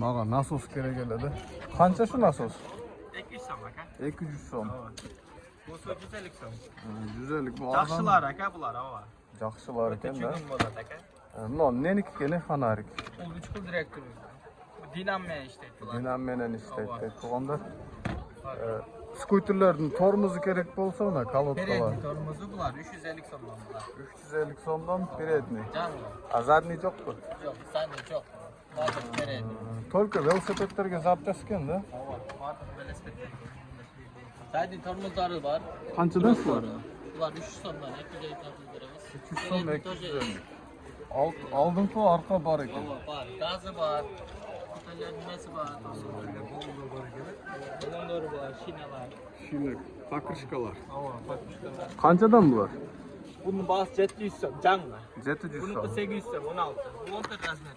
Maga nasos kerak keladi. Qancha shu nasos? 200 so'm aka. 200 so'm. Bu 150 so'm. 150 bu Yaxshilar aka bular, ava. Yaxshilar ekan-da. Tushundim bo'ladi aka. No, neniki ne fanarik? U 3 xil direktor. Dinammen ishlaydi bular. Dinammen ishlaydi. To'g'anda skuterlarning tormozi kerak bo'lsa, uni kolodkalar. Передний tormozi bular 350 so'mdan bular. 350 so'mdan передний. Jango. A zadniy yo'qku. Yo'q, zadniy yo'q. Hozir передний. Только velosipedlarga zapchas ekanda. Var, velosiped. Zadniy tormozlari bor. Qanchadan shular? Bular 300 so'mdan 250 beramiz. 300 so'm 250. Oldingi orqa bor ekan. Bor, gazi bor. Kutallar nimasi bor? Balonlari bor, shinalar. Shinak, pakrishkalar. Ava, pakrishkalar. Qanchadan bular? Bunun bahsi 700 so'm, jango. 700 Bunun so'm. 800 so'm, 16. Bu 14 razmer.